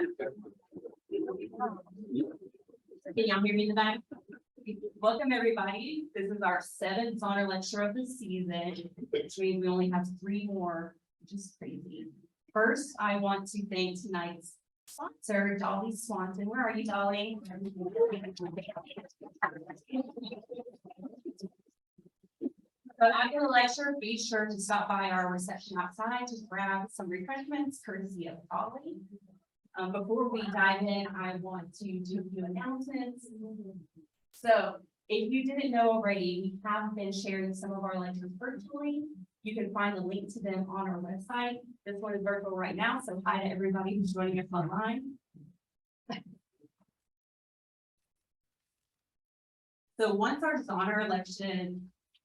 Can y'all hear me tonight? Welcome, everybody. This is our 7th Zahner lecture of the season, which means we only have 3 more, which is crazy. First, I want to thank tonight's sponsor, Dolly Swanson. Where are you, Dolly? So after the lecture, be sure to stop by our reception outside to grab some refreshments courtesy of Dolly. Before we dive in, I want to do a few announcements. So if you didn't know already, we have been sharing some of our lectures virtually. You can find the link to them on our website. This one is virtual right now, so hi to everybody who's joining us online. So once our Zahner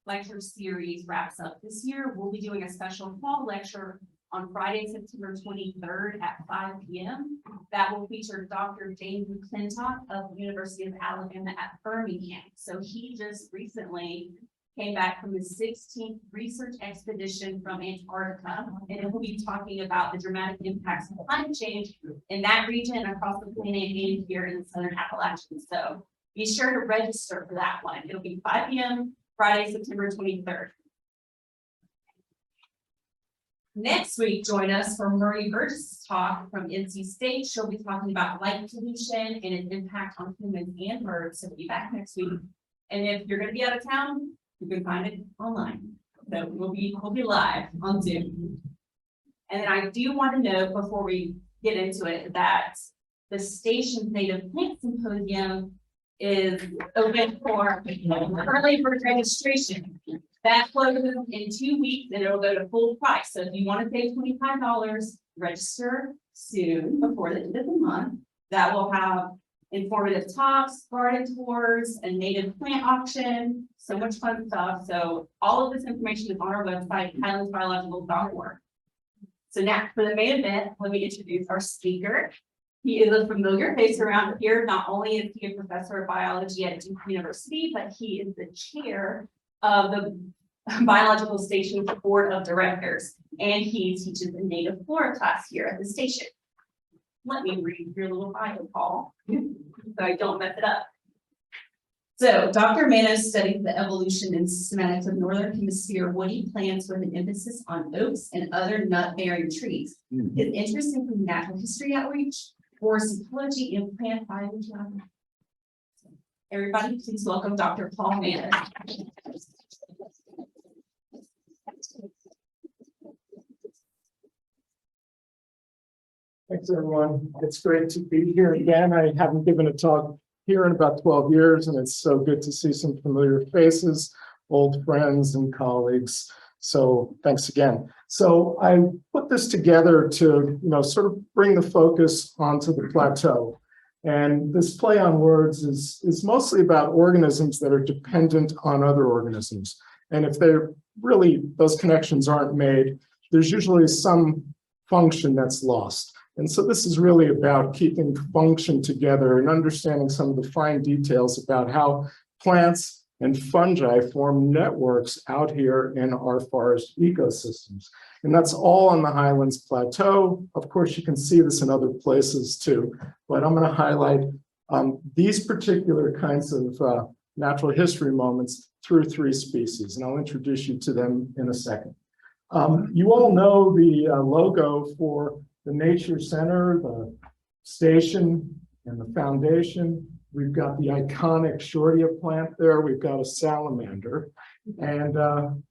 lecture series wraps up this year, we'll be doing a special fall lecture on Friday, September 23rd at 5 p.m. That will feature Dr. James McClintock of the University of Alabama at Birmingham. So he just recently came back from his 16th research expedition from Antarctica, and we'll be talking about the dramatic impacts of climate change in that region across the planet and here in the Southern Appalachians. So be sure to register for that one. It'll be 5 p.m. Friday, September 23rd. Next week, join us for Murray Burgess' talk from NC State. She'll be talking about light pollution and its impact on humans and birds. So be back next week. And if you're going to be out of town, you can find it online. So we'll be live on Zoom. And then I do want to note before we get into it that the station's Native Plant Symposium is open for early bird registration. That closes in 2 weeks and it'll go to full price. So if you want to save $25, register soon before the end of the month. That will have informative talks, garden tours, a native plant auction, so much fun stuff. So all of this information is on our website, highlandsbiological.org. So now for the main event, let me introduce our speaker. He is a familiar face around here. Not only is he a professor of biology at Duke University, but he is the chair of the Biological Station's Board of Directors, and he teaches a native flora class here at the station. Let me read your little bio, Paul, so I don't mess it up. So Dr. Manos studies the evolution and systematics of Northern Hemisphere woody plants with an emphasis on oaks and other nut-bearing trees. His interest includes natural history outreach, forest ecology, and plant biology. Everybody, please welcome Dr. Paul Manos. Thanks, everyone. It's great to be here again. I haven't given a talk here in about 12 years, and it's so good to see some familiar faces, old friends and colleagues. So thanks again. So I put this together to, sort of bring the focus onto the plateau. And this play on words is mostly about organisms that are dependent on other organisms. And if those connections aren't made, there's usually some function that's lost. And so this is really about keeping function together and understanding some of the fine details about how plants and fungi form networks out here in our forest ecosystems. And that's all on the Highlands Plateau. Of course, you can see this in other places too, but I'm going to highlight these particular kinds of natural history moments through 3 species, and I'll introduce you to them in a second. You all know the logo for the Nature Center, the station, and the foundation. We've got the iconic shortia plant there. We've got a salamander and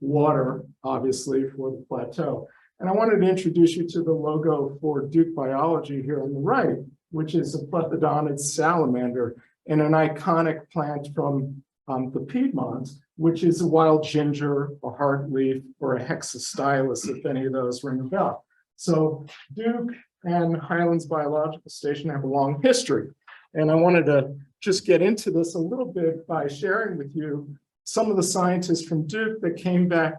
water, obviously, for the plateau. And I wanted to introduce you to the logo for Duke Biology here on the right, which is a plethodonid salamander and an iconic plant from the Piedmont, which is a wild ginger, a heartleaf, or a hexastylus, if any of those ring a bell. So Duke and Highlands Biological Station have a long history. And I wanted to just get into this a little bit by sharing with you some of the scientists from Duke that came back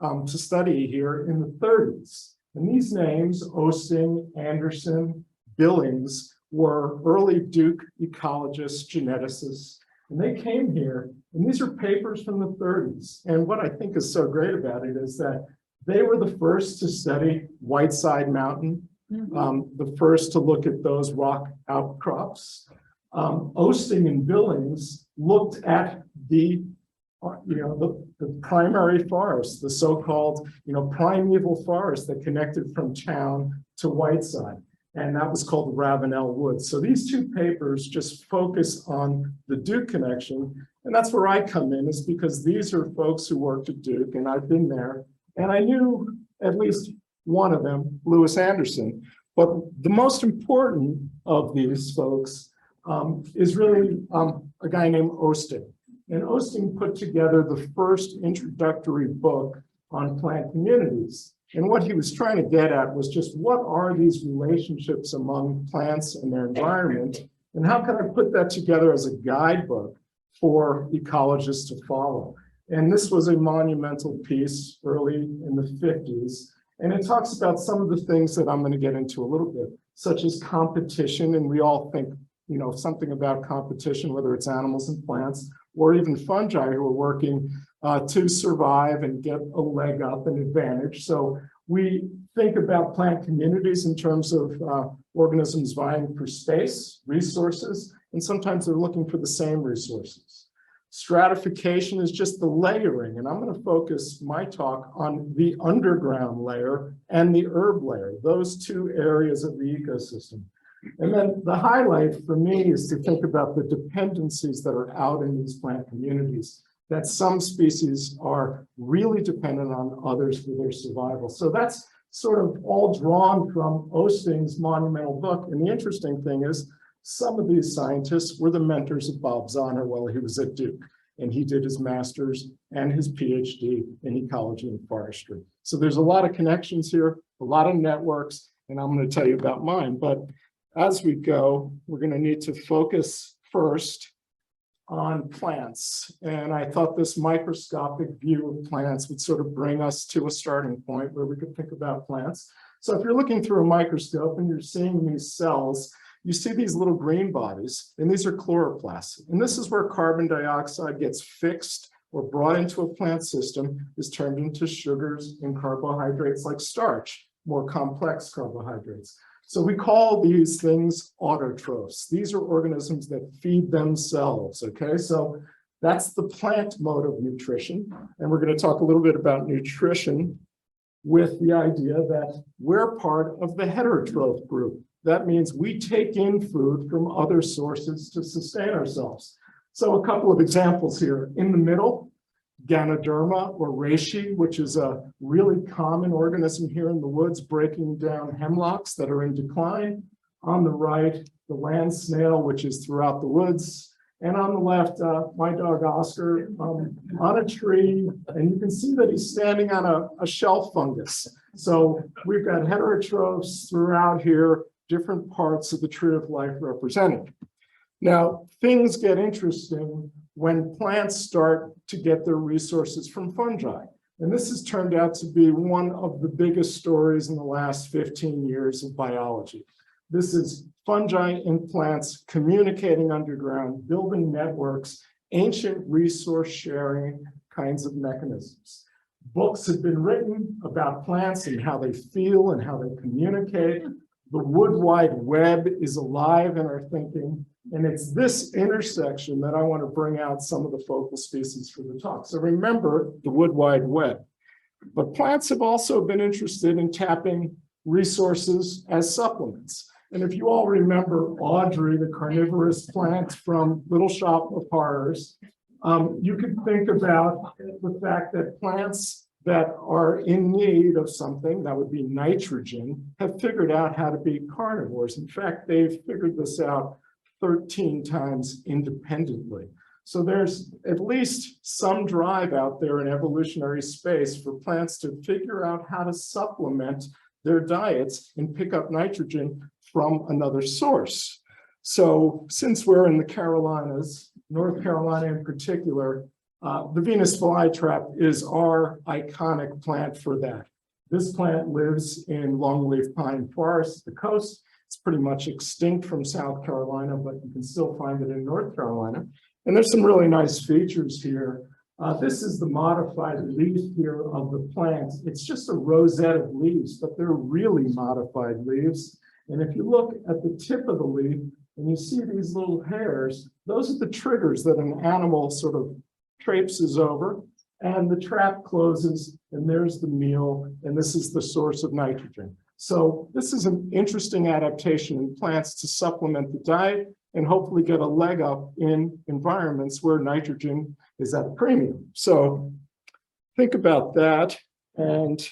to study here in the 30s. And these names, Osing, Anderson, Billings, were early Duke ecologists, geneticists, and they came here, and these are papers from the 30s. And what I think is so great about it is that they were the first to study Whiteside Mountain The first to look at those rock outcrops. Osting and Billings looked at the primary forest, the so-called, primeval forest that connected from town to Whiteside. And that was called the Ravenel Woods. So these two papers just focus on the Duke connection. And that's where I come in, is because these are folks who worked at Duke, and I've been there. And I knew at least one of them, Lewis Anderson. But the most important of these folks is really a guy named Osting. And Osting put together the first introductory book on plant communities. And what he was trying to get at was just, what are these relationships among plants and their environment? And how can I put that together as a guidebook for ecologists to follow? And this was a monumental piece early in the 50s. And it talks about some of the things that I'm going to get into a little bit, such as competition. And we all think, something about competition, whether it's animals and plants, or even fungi who are working to survive and get a leg up, an advantage. So we think about plant communities in terms of organisms vying for space, resources, and sometimes they're looking for the same resources. Stratification is just the layering, and I'm going to focus my talk on the underground layer and the herb layer, those two areas of the ecosystem. And then the highlight for me is to think about the dependencies that are out in these plant communities, that some species are really dependent on others for their survival. So that's sort of all drawn from Osting's monumental book. And the interesting thing is, some of these scientists were the mentors of Bob Zahner while he was at Duke. And he did his master's and his PhD in ecology and forestry. So there's a lot of connections here, a lot of networks, and I'm going to tell you about mine. But as we go, we're going to need to focus first on plants. And I thought this microscopic view of plants would sort of bring us to a starting point where we could think about plants. So if you're looking through a microscope and you're seeing these cells, you see these little green bodies, and these are chloroplasts. And this is where carbon dioxide gets fixed or brought into a plant system, is turned into sugars and carbohydrates like starch, more complex carbohydrates. So we call these things autotrophs. These are organisms that feed themselves, okay? So that's the plant mode of nutrition. And we're going to talk a little bit about nutrition with the idea that we're part of the heterotroph group. That means we take in food from other sources to sustain ourselves. So a couple of examples here. In the middle, Ganoderma or reishi, which is a really common organism here in the woods, breaking down hemlocks that are in decline. On the right, the land snail, which is throughout the woods. And on the left, my dog Oscar on a tree, and you can see that he's standing on a shelf fungus. So we've got heterotrophs throughout here, different parts of the tree of life represented. Now, things get interesting when plants start to get their resources from fungi. And this has turned out to be one of the biggest stories in the last 15 years of biology. This is fungi and plants communicating underground, building networks, ancient resource sharing kinds of mechanisms. Books have been written about plants and how they feel and how they communicate. The wood wide web is alive in our thinking. And it's this intersection that I want to bring out some of the focal species for the talk. So remember the wood wide web. But plants have also been interested in tapping resources as supplements. And if you all remember Audrey, the carnivorous plant from Little Shop of Horrors, you could think about the fact that plants that are in need of something, that would be nitrogen, have figured out how to be carnivores. In fact, they've figured this out 13 times independently. So there's at least some drive out there in evolutionary space for plants to figure out how to supplement their diets and pick up nitrogen from another source. So since we're in the Carolinas, North Carolina in particular, the Venus flytrap is our iconic plant for that. This plant lives in longleaf pine forests, the coast. It's pretty much extinct from South Carolina, but you can still find it in North Carolina. And there's some really nice features here. This is the modified leaf here of the plant. It's just a rosette of leaves, but they're really modified leaves. And if you look at the tip of the leaf and you see these little hairs, those are the triggers that an animal sort of traipses over, and the trap closes, and there's the meal, and this is the source of nitrogen. So this is an interesting adaptation in plants to supplement the diet and hopefully get a leg up in environments where nitrogen is at a premium. So think about that. And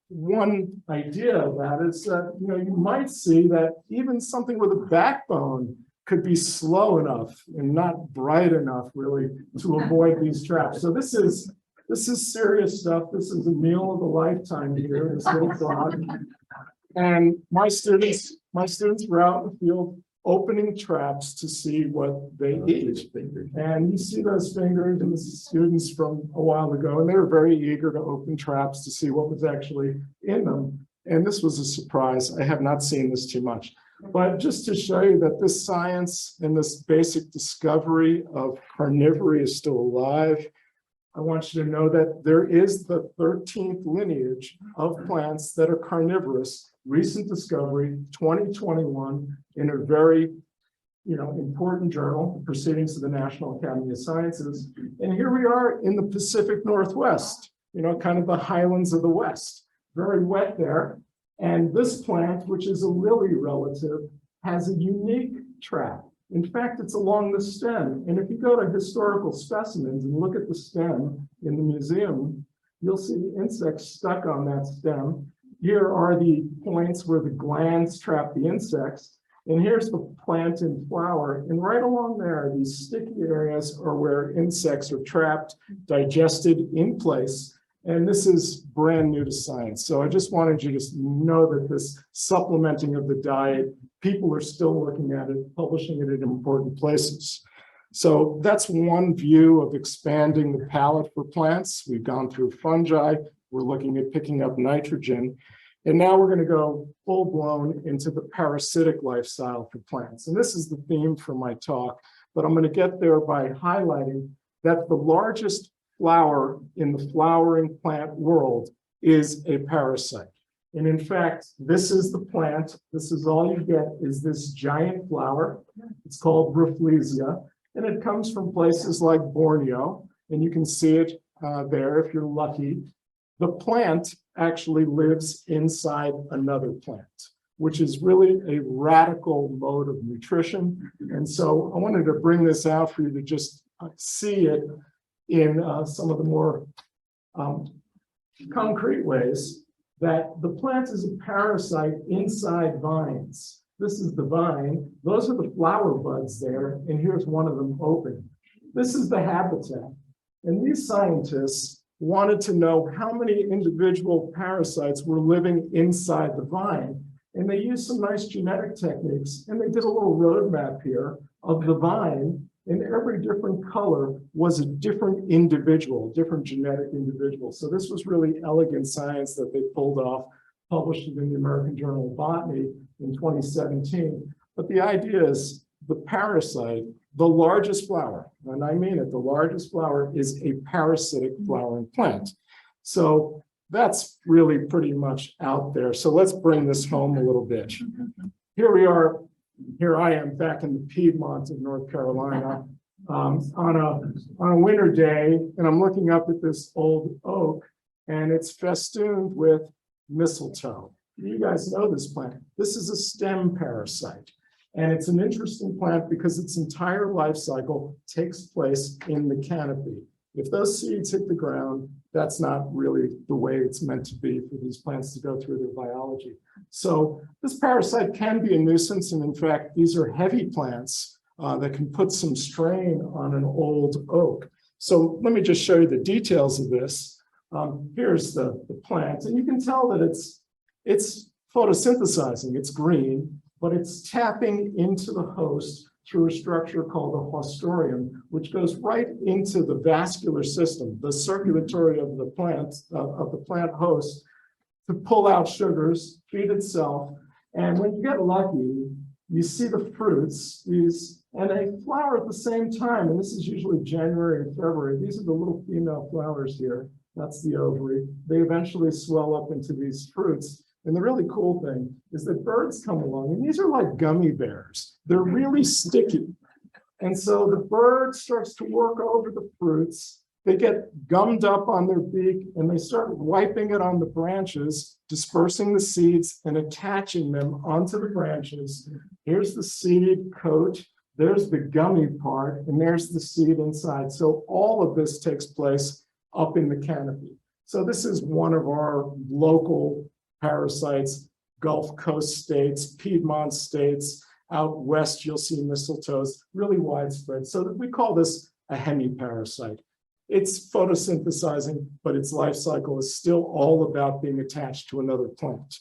one idea of that is that, you might see that even something with a backbone could be slow enough and not bright enough really to avoid these traps. So this is serious stuff. This is a meal of a lifetime here, this little frog. And my students were out in the field opening traps to see what they eat. And you see those fingers and the students from a while ago, and they were very eager to open traps to see what was actually in them. And this was a surprise. I have not seen this too much. But just to show you that this science and this basic discovery of carnivory is still alive, I want you to know that there is the 13th lineage of plants that are carnivorous. Recent discovery, 2021, in a very, important journal, Proceedings of the National Academy of Sciences. And here we are in the Pacific Northwest, kind of the highlands of the West. Very wet there. And this plant, which is a lily relative, has a unique trap. In fact, it's along the stem. And if you go to historical specimens and look at the stem in the museum, you'll see the insects stuck on that stem. Here are the points where the glands trap the insects. And here's the plant in flower. And right along there, these sticky areas are where insects are trapped, digested in place. And this is brand new to science. So I just wanted you to know that this supplementing of the diet, people are still looking at it, publishing it in important places. So that's one view of expanding the palette for plants. We've gone through fungi. We're looking at picking up nitrogen. And now we're going to go full blown into the parasitic lifestyle for plants. And this is the theme for my talk, but I'm going to get there by highlighting that the largest flower in the flowering plant world is a parasite. And in fact, this is the plant. This is all you get is this giant flower. It's called Rafflesia, and it comes from places like Borneo, and you can see it there if you're lucky. The plant actually lives inside another plant, which is really a radical mode of nutrition. And so I wanted to bring this out for you to just see it in some of the more concrete ways, that the plant is a parasite inside vines. This is the vine. Those are the flower buds there, and here's one of them open. This is the habitat. And these scientists wanted to know how many individual parasites were living inside the vine. And they used some nice genetic techniques, and they did a little roadmap here of the vine, and every different color was a different individual, different genetic individual. So this was really elegant science that they pulled off, published it in the American Journal of Botany in 2017. But the idea is the parasite, the largest flower, and I mean it, the largest flower is a parasitic flowering plant. So that's really pretty much out there. So let's bring this home a little bit. Here we are. Here I am back in the Piedmont of North Carolina on a winter day, and I'm looking up at this old oak, and it's festooned with mistletoe. You guys know this plant. This is a stem parasite, and it's an interesting plant because its entire life cycle takes place in the canopy. If those seeds hit the ground, that's not really the way it's meant to be for these plants to go through their biology. So this parasite can be a nuisance, and in fact, these are heavy plants that can put some strain on an old oak. So let me just show you the details of this. Here's the plant, and you can tell that it's photosynthesizing, it's green, but it's tapping into the host through a structure called a haustorium, which goes right into the vascular system, the circulatory of the plant host, to pull out sugars, feed itself. And when you get lucky, you see the fruits, and they flower at the same time, and this is usually January and February. These are the little female flowers here. That's the ovary. They eventually swell up into these fruits. And the really cool thing is that birds come along, and these are like gummy bears. They're really sticky. And so the bird starts to work over the fruits. They get gummed up on their beak, and they start wiping it on the branches, dispersing the seeds and attaching them onto the branches. Here's the seed coat. There's the gummy part, and there's the seed inside. So all of this takes place up in the canopy. So this is one of our local parasites, Gulf Coast states, Piedmont states. Out west, you'll see mistletoes, really widespread. So we call this a hemiparasite. It's photosynthesizing, but its life cycle is still all about being attached to another plant.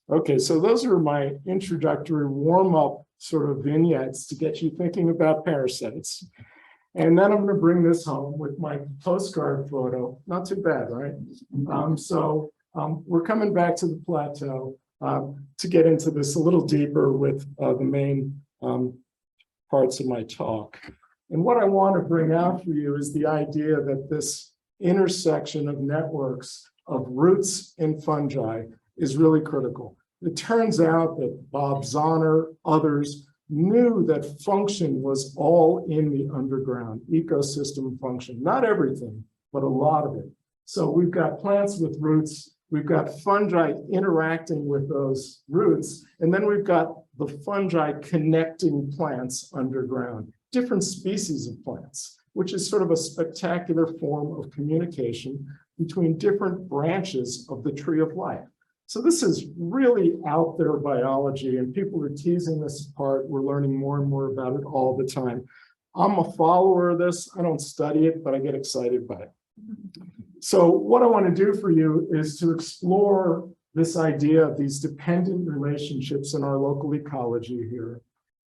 Okay, so those are my introductory warm-up sort of vignettes to get you thinking about parasites. And then I'm going to bring this home with my postcard photo. Not too bad, right? We're coming back to the plateau to get into this a little deeper with the main parts of my talk. And what I want to bring out for you is the idea that this intersection of networks of roots and fungi is really critical. It turns out that Bob Zahner, others, knew that function was all in the underground, ecosystem function. Not everything, but a lot of it. So we've got plants with roots, we've got fungi interacting with those roots, and then we've got the fungi connecting plants underground, different species of plants, which is sort of a spectacular form of communication between different branches of the tree of life. So this is really out there biology, and people are teasing this apart. We're learning more and more about it all the time. I'm a follower of this. I don't study it, but I get excited by it. So what I want to do for you is to explore this idea of these dependent relationships in our local ecology here,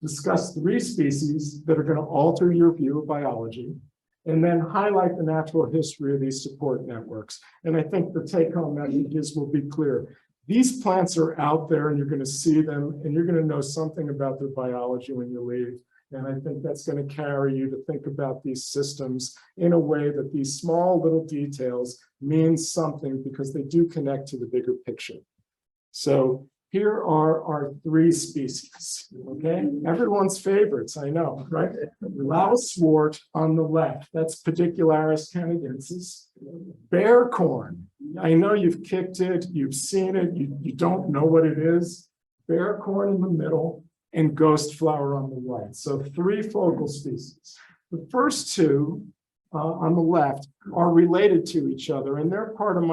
discuss 3 species that are going to alter your view of biology, and then highlight the natural history of these support networks. And I think the take-home messages will be clear. These plants are out there, and you're going to see them, and you're going to know something about their biology when you leave. And I think that's going to carry you to think about these systems in a way that these small little details mean something, because they do connect to the bigger picture. So here are our 3 species, okay? Everyone's favorites, I know, right? Lousewort on the left, that's Pedicularis canadensis. Bear corn, I know you've kicked it, you've seen it, you don't know what it is. Bear corn in the middle, and ghost flower on the right. So 3 focal species. The first 2 on the left are related to each other, and they're part of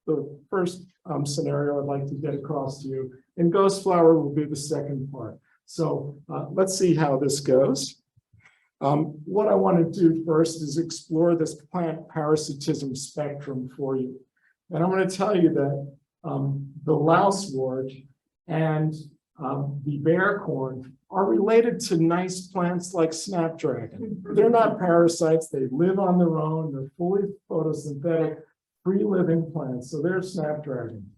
the first scenario I'd like to get across to you. And ghost flower will be the second part. So let's see how this goes. What I want to do first is explore this plant parasitism spectrum for you. And I'm going to tell you that the lousewort and the bear corn are related to nice plants like snapdragon. They're not parasites, they live on their own, they're fully photosynthetic, free-living plants, so they're snapdragon.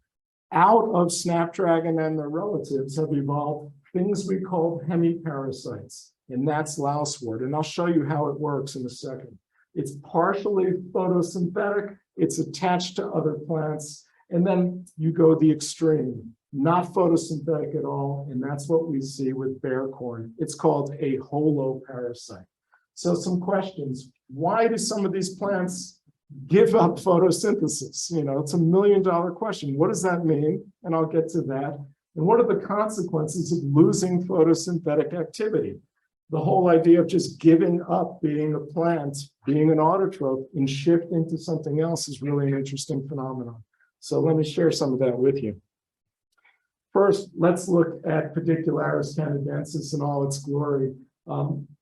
Out of snapdragon and their relatives have evolved things we call hemiparasites, and that's lousewort, and I'll show you how it works in a second. It's partially photosynthetic, it's attached to other plants, and then you go the extreme. Not photosynthetic at all, and that's what we see with bear corn. It's called a holoparasite. So some questions. Why do some of these plants give up photosynthesis? You know, it's $1 million question. What does that mean? And I'll get to that. And what are the consequences of losing photosynthetic activity? The whole idea of just giving up being a plant, being an autotroph, and shifting to something else is really an interesting phenomenon. So let me share some of that with you. First, let's look at Pedicularis canadensis in all its glory.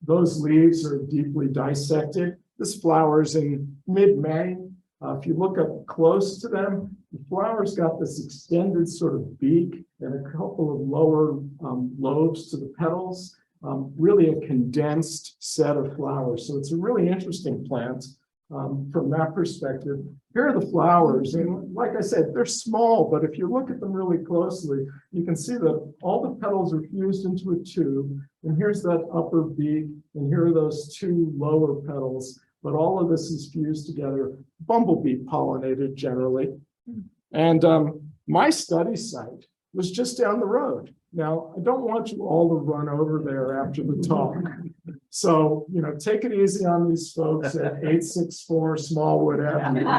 Those leaves are deeply dissected. This flowers in mid-May. If you look up close to them, the flower's got this extended sort of beak and a couple of lower lobes to the petals, really a condensed set of flowers. So it's a really interesting plant. from that perspective. Here are the flowers, and like I said, they're small, but if you look at them really closely, you can see that all the petals are fused into a tube, and here's that upper beak, and here are those two lower petals, but all of this is fused together, bumblebee pollinated generally. And my study site was just down the road. Now, I don't want you all to run over there after the talk. So, take it easy on these folks at 864 Smallwood Avenue.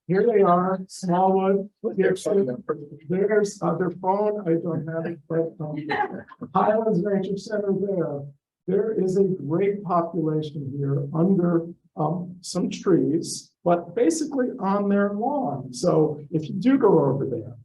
Here they are, Smallwood. There's their phone. I don't have it, but Highlands Nature Center there. There is a great population here under some trees, but basically on their lawn. So if you do go over there,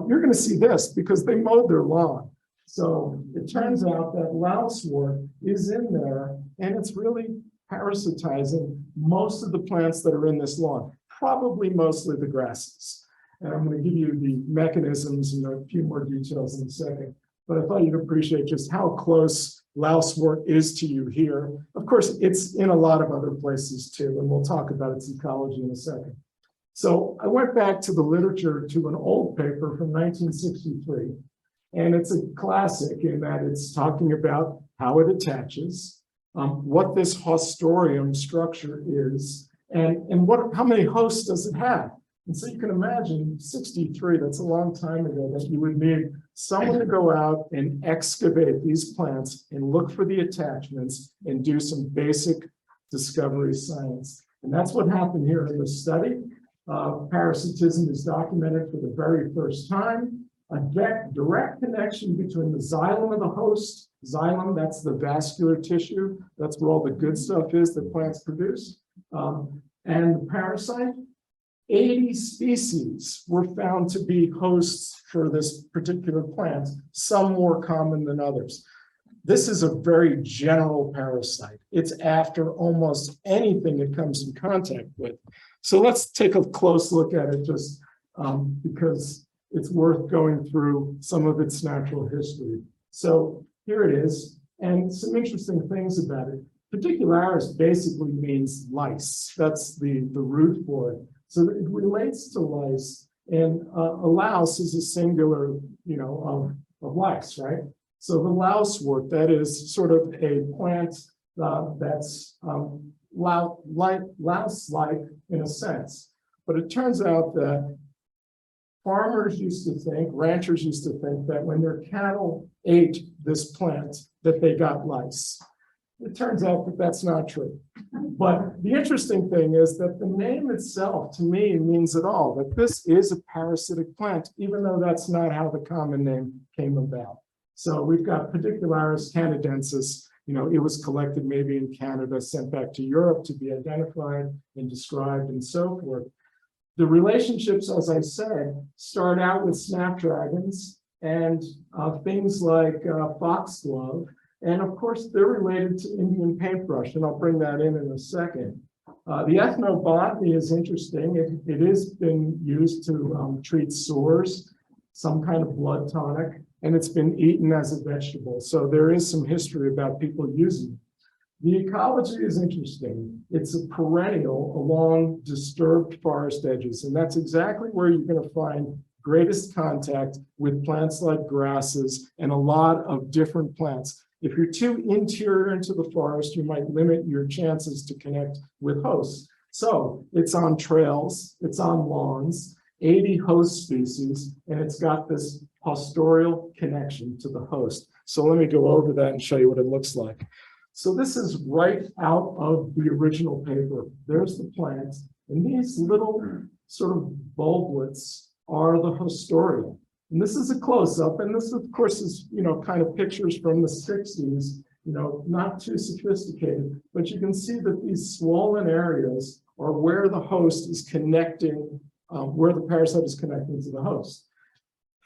you're going to see this because they mowed their lawn. So it turns out that lousewort is in there, and it's really parasitizing most of the plants that are in this lawn, probably mostly the grasses. And I'm going to give you the mechanisms and a few more details in a second. But I thought you'd appreciate just how close lousewort is to you here. Of course, it's in a lot of other places too, and we'll talk about its ecology in a second. So I went back to the literature to an old paper from 1963, and it's a classic in that it's talking about how it attaches, what this hostorium structure is, and how many hosts does it have? And so you can imagine 63, that's a long time ago, that you would need someone to go out and excavate these plants and look for the attachments and do some basic discovery science. And that's what happened here in this study. Parasitism is documented for the very first time. A direct connection between the xylem of the host, xylem, that's the vascular tissue, that's where all the good stuff is that plants produce, and the parasite. 80 species were found to be hosts for this particular plant, some more common than others. This is a very general parasite. It's after almost anything it comes in contact with. So let's take a close look at it just because it's worth going through some of its natural history. So here it is, and some interesting things about it. Particularis basically means lice. That's the root for it. So it relates to lice, and a louse is a singular, of lice, right? So the lousewort, that is sort of a plant that's louse-like in a sense. But it turns out that farmers used to think, ranchers used to think that when their cattle ate this plant, that they got lice. It turns out that that's not true. But the interesting thing is that the name itself, to me, means it all, that this is a parasitic plant, even though that's not how the common name came about. So we've got Particularis canadensis. It was collected maybe in Canada, sent back to Europe to be identified and described and so forth. The relationships, as I said, start out with snapdragons and things like foxglove. And of course, they're related to Indian paintbrush, and I'll bring that in a second. The ethnobotany is interesting. It has been used to treat sores, some kind of blood tonic, and it's been eaten as a vegetable. So there is some history about people using it. The ecology is interesting. It's a perennial along disturbed forest edges, and that's exactly where you're going to find greatest contact with plants like grasses and a lot of different plants. If you're too interior into the forest, you might limit your chances to connect with hosts. So it's on trails, it's on lawns, 80 host species, and it's got this hostorial connection to the host. So let me go over that and show you what it looks like. So this is right out of the original paper. There's the plant, and these little sort of bulblets are the hostorium. And this is a close-up, and this, of course, is, kind of pictures from the 60s, not too sophisticated, but you can see that these swollen areas are where the host is connecting, where the parasite is connecting to the host.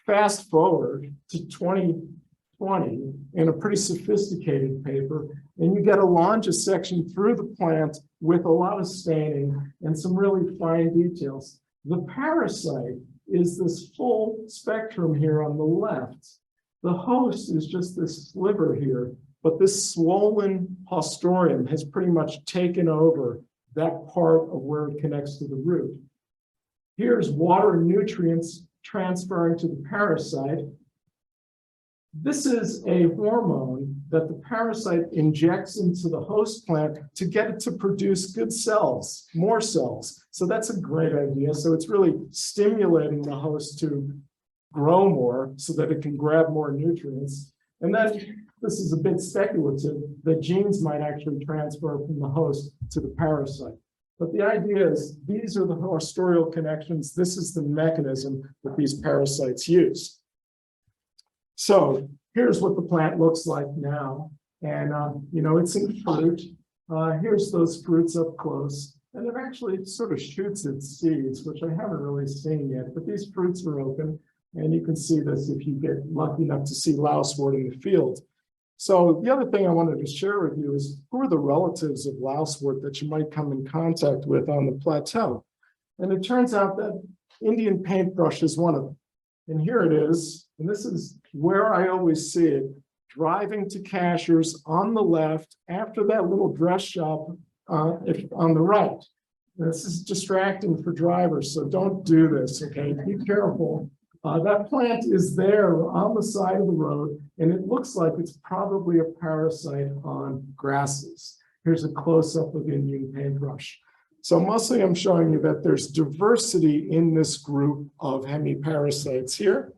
Fast forward to 2020 in a pretty sophisticated paper, and you get a longitudinal through the plant with a lot of staining and some really fine details. The parasite is this full spectrum here on the left. The host is just this sliver here, but this swollen hostorium has pretty much taken over that part of where it connects to the root. Here's water and nutrients transferring to the parasite. This is a hormone that the parasite injects into the host plant to get it to produce good cells, more cells. So that's a great idea. So it's really stimulating the host to grow more so that it can grab more nutrients. And then this is a bit speculative, that genes might actually transfer from the host to the parasite. But the idea is these are the hostorial connections. This is the mechanism that these parasites use. So here's what the plant looks like now. And, it's in fruit. Here's those fruits up close. And it actually sort of shoots its seeds, which I haven't really seen yet. But these fruits are open. And you can see this if you get lucky enough to see lousewort in the field. So the other thing I wanted to share with you is who are the relatives of lousewort that you might come in contact with on the plateau. And it turns out that Indian paintbrush is one of them. And here it is. And this is where I always see it, driving to Cashers on the left after that little dress shop on the right. This is distracting for drivers, so don't do this, okay? Be careful. That plant is there on the side of the road, and it looks like it's probably a parasite on grasses. Here's a close-up of Indian paintbrush. So mostly I'm showing you that there's diversity in this group of hemiparasites here.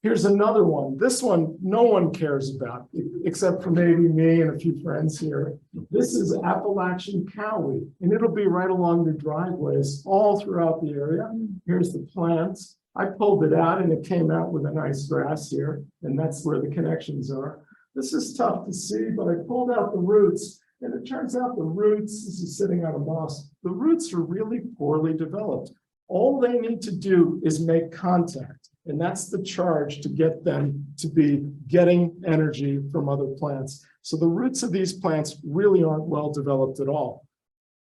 Here's another one. This one, no one cares about, except for maybe me and a few friends here. This is Appalachian cowweed, and it'll be right along the driveways all throughout the area. Here's the plants. I pulled it out, and it came out with a nice grass here, and that's where the connections are. This is tough to see, but I pulled out the roots, and it turns out the roots, this is sitting on a moss, the roots are really poorly developed. All they need to do is make contact. And that's the charge to get them to be getting energy from other plants. So the roots of these plants really aren't well developed at all.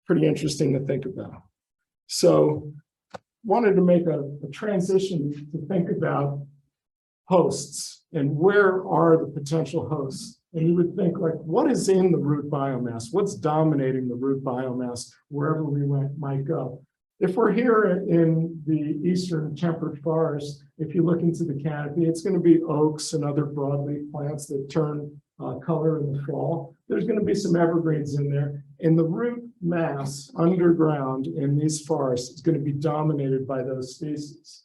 Pretty interesting to think about. So wanted to make a transition to think about hosts and where are the potential hosts. And you would think, like, what is in the root biomass? What's dominating the root biomass wherever we might go? If we're here in the eastern temperate forest, if you look into the canopy, it's going to be oaks and other broadleaf plants that turn color in the fall. There's going to be some evergreens in there. And the root mass underground in these forests is going to be dominated by those species.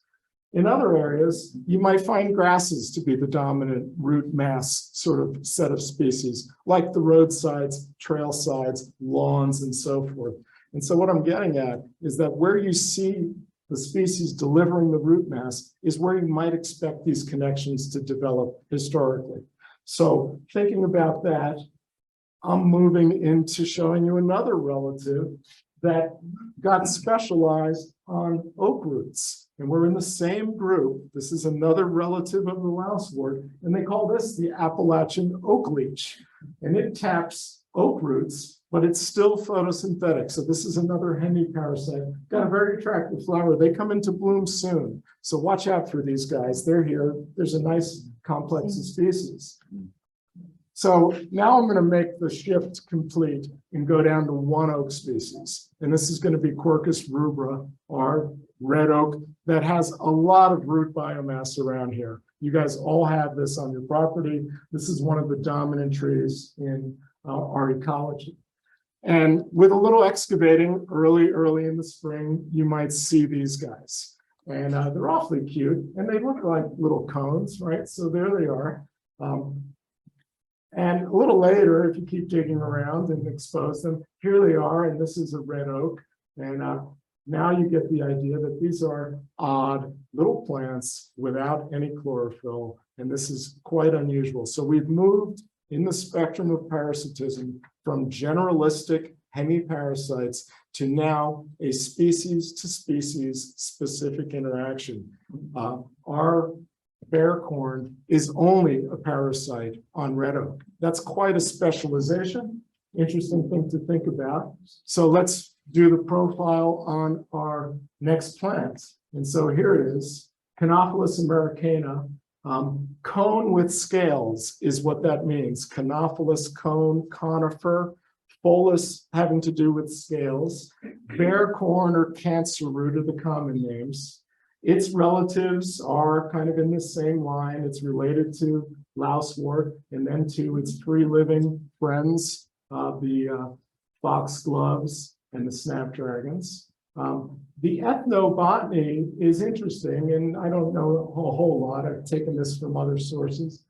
In other areas, you might find grasses to be the dominant root mass sort of set of species, like the roadsides, trail sides, lawns, and so forth. And so what I'm getting at is that where you see the species delivering the root mass is where you might expect these connections to develop historically. So thinking about that, I'm moving into showing you another relative that got specialized on oak roots. And we're in the same group. This is another relative of the lousewort, and they call this the Appalachian oak leech. And it taps oak roots, but it's still photosynthetic. So this is another hemiparasite. Got a very attractive flower. They come into bloom soon. So watch out for these guys. They're here. There's a nice complex of species. So now I'm going to make the shift complete and go down to one oak species. And this is going to be Quercus rubra, or red oak, that has a lot of root biomass around here. You guys all have this on your property. This is one of the dominant trees in our ecology. And with a little excavating early in the spring, you might see these guys. And they're awfully cute, and they look like little cones, right? So there they are. And a little later, if you keep digging around and expose them, here they are, and this is a red oak. And now you get the idea that these are odd little plants without any chlorophyll, and this is quite unusual. So we've moved in the spectrum of parasitism from generalistic hemiparasites to now a species to species specific interaction. Our bearcorn is only a parasite on red oak. That's quite a specialization. Interesting thing to think about. So let's do the profile on our next plant. And so here it is, Canophilus americana. Cone with scales is what that means. Canophilus, cone, conifer, Bolus having to do with scales, bear corn or cancer root are the common names. Its relatives are kind of in the same line. It's related to lousewort and then to its three living friends, the foxgloves and the snapdragons. The ethnobotany is interesting, and I don't know a whole lot. I've taken this from other sources.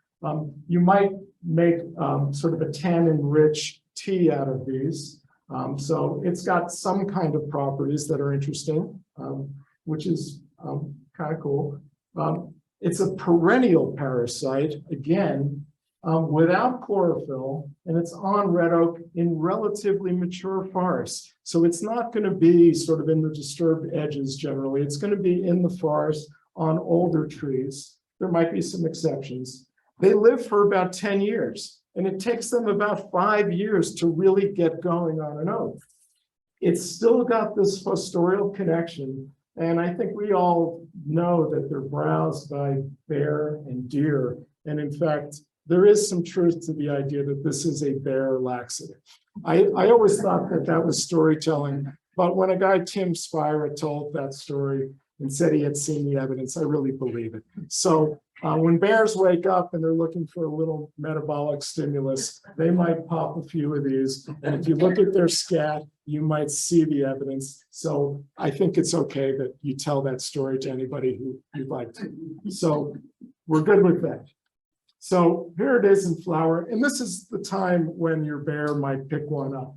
You might make sort of a tannin-rich tea out of these. So it's got some kind of properties that are interesting, which is kind of cool. It's a perennial parasite, again, without chlorophyll, and it's on red oak in relatively mature forests. So it's not going to be sort of in the disturbed edges generally. It's going to be in the forest on older trees. There might be some exceptions. They live for about 10 years, and it takes them about 5 years to really get going on an oak. It's still got this fostorial connection, and I think we all know that they're browsed by bear and deer. And in fact, there is some truth to the idea that this is a bear laxative. I always thought that that was storytelling, but when a guy, Tim Spira, told that story and said he had seen the evidence, I really believe it. So when bears wake up and they're looking for a little metabolic stimulus, they might pop a few of these. And if you look at their scat, you might see the evidence. So I think it's okay that you tell that story to anybody who you'd like to. So we're good with that. So here it is in flower. And this is the time when your bear might pick one up.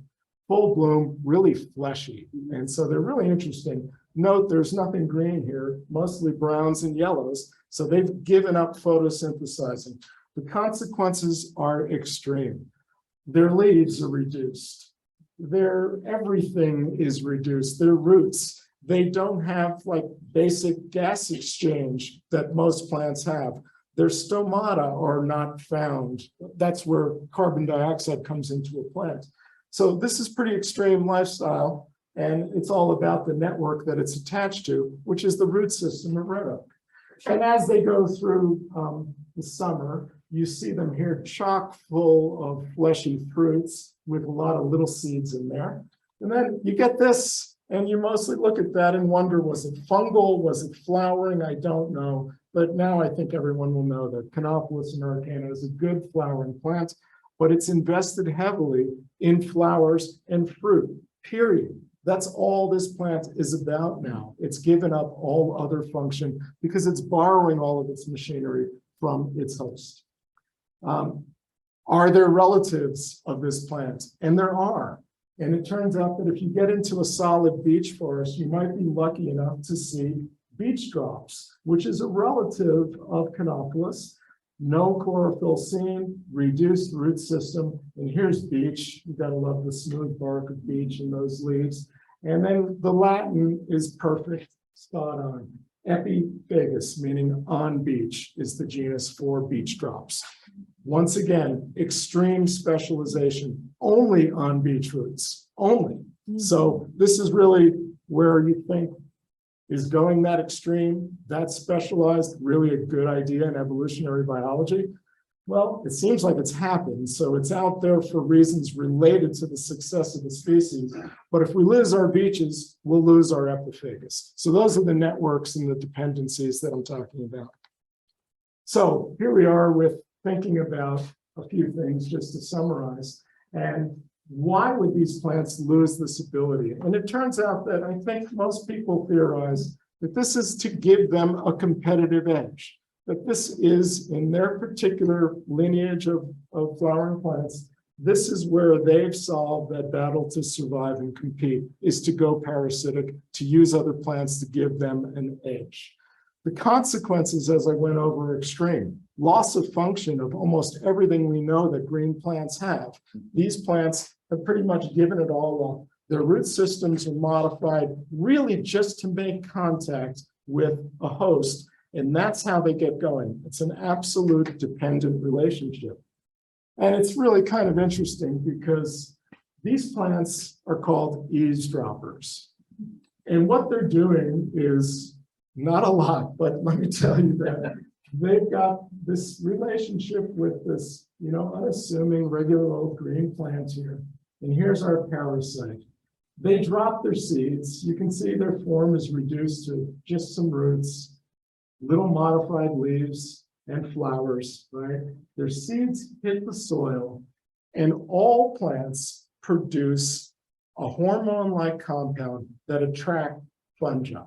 Full bloom, really fleshy. And so they're really interesting. Note there's nothing green here, mostly browns and yellows. So they've given up photosynthesizing. The consequences are extreme. Their leaves are reduced. Their everything is reduced. Their roots, they don't have like basic gas exchange that most plants have. Their stomata are not found. That's where carbon dioxide comes into a plant. So this is pretty extreme lifestyle, and it's all about the network that it's attached to, which is the root system of red oak. And as they go through the summer, you see them here chock full of fleshy fruits with a lot of little seeds in there. And then you get this, and you mostly look at that and wonder, was it fungal? Was it flowering? I don't know. But now I think everyone will know that Canopolis americana is a good flowering plant, but it's invested heavily in flowers and fruit, period. That's all this plant is about now. It's given up all other function because it's borrowing all of its machinery from its host. Are there relatives of this plant? And there are. And it turns out that if you get into a solid beech forest, you might be lucky enough to see beech drops, which is a relative of Canopolis. No chlorophyll seen, reduced root system. And here's beech. You gotta love the smooth bark of beech and those leaves. And then the Latin is perfect, spot on. Epiphagus, meaning on beech, is the genus for beech drops. Once again, extreme specialization, only on beech roots, only. So this is really where you think is going that extreme, that specialized, really a good idea in evolutionary biology? Well, it seems like it's happened, so it's out there for reasons related to the success of the species. But if we lose our beeches, we'll lose our epiphagus. So those are the networks and the dependencies that I'm talking about. So here we are with thinking about a few things just to summarize. And why would these plants lose this ability? And it turns out that I think most people theorize that this is to give them a competitive edge, that this is in their particular lineage of flowering plants, this is where they've solved that battle to survive and compete, is to go parasitic, to use other plants to give them an edge. The consequences, as I went over, are extreme. Loss of function of almost everything we know that green plants have. These plants have pretty much given it all up. Their root systems are modified really just to make contact with a host, and that's how they get going. It's an absolute dependent relationship. And it's really kind of interesting because these plants are called eavesdroppers. And what they're doing is not a lot, but let me tell you that they've got this relationship with this, unassuming regular old green plant here. And here's our parasite. They drop their seeds. You can see their form is reduced to just some roots, little modified leaves and flowers, right? Their seeds hit the soil, and all plants produce a hormone-like compound that attract fungi.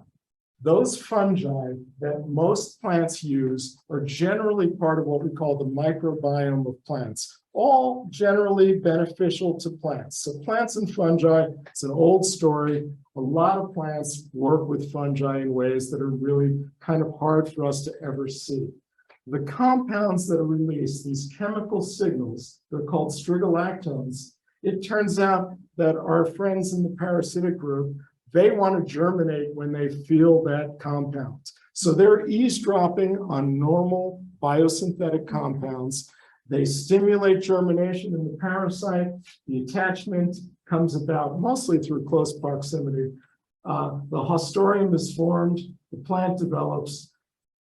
Those fungi that most plants use are generally part of what we call the microbiome of plants, all generally beneficial to plants. So plants and fungi, it's an old story. A lot of plants work with fungi in ways that are really kind of hard for us to ever see. The compounds that are released, these chemical signals, they're called strigolactones. It turns out that our friends in the parasitic group, they want to germinate when they feel that compound. So they're eavesdropping on normal biosynthetic compounds. They stimulate germination in the parasite. The attachment comes about mostly through close proximity. The hostorium is formed, the plant develops,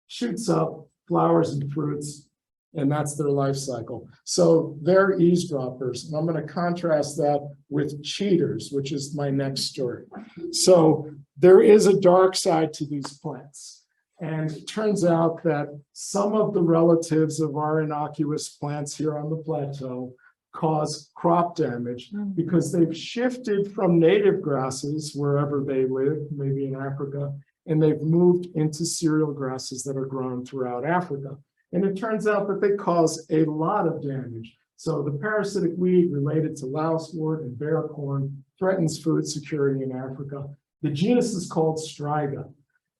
shoots up, flowers and fruits, and that's their life cycle. So they're eavesdroppers. And I'm going to contrast that with cheaters, which is my next story. So there is a dark side to these plants. And it turns out that some of the relatives of our innocuous plants here on the plateau cause crop damage because they've shifted from native grasses wherever they live, maybe in Africa, and they've moved into cereal grasses that are grown throughout Africa. And it turns out that they cause a lot of damage. So the parasitic weed related to lousewort and bear corn threatens food security in Africa. The genus is called Striga.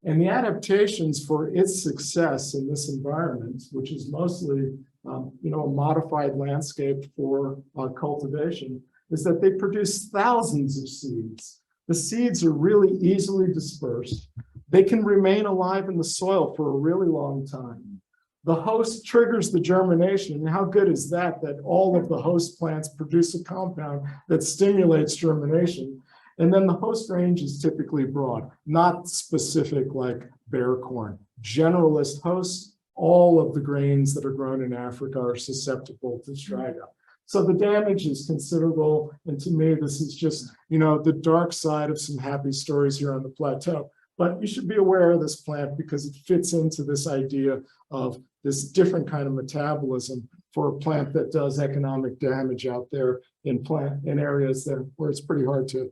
And the adaptations for its success in this environment, which is mostly a modified landscape for cultivation, is that they produce thousands of seeds. The seeds are really easily dispersed. They can remain alive in the soil for a really long time. The host triggers the germination. And how good is that, that all of the host plants produce a compound that stimulates germination? And then the host range is typically broad, not specific like bear corn. Generalist hosts, all of the grains that are grown in Africa are susceptible to Striga. So the damage is considerable. And to me, this is just, the dark side of some happy stories here on the plateau. But you should be aware of this plant because it fits into this idea of this different kind of metabolism for a plant that does economic damage out there in areas where it's pretty hard to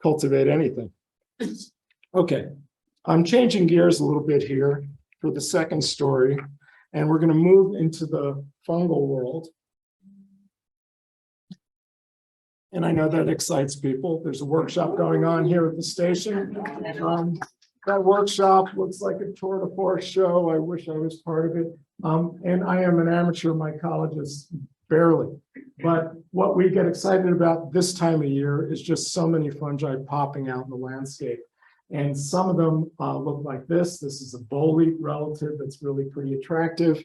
cultivate anything. Okay, I'm changing gears a little bit here for the second story, and we're going to move into the fungal world. And I know that excites people. There's a workshop going on here at the station. That workshop looks like a tour de force show. I wish I was part of it. And I am an amateur mycologist, barely. But what we get excited about this time of year is just so many fungi popping out in the landscape. And some of them look like this. This is a bolete relative that's really pretty attractive.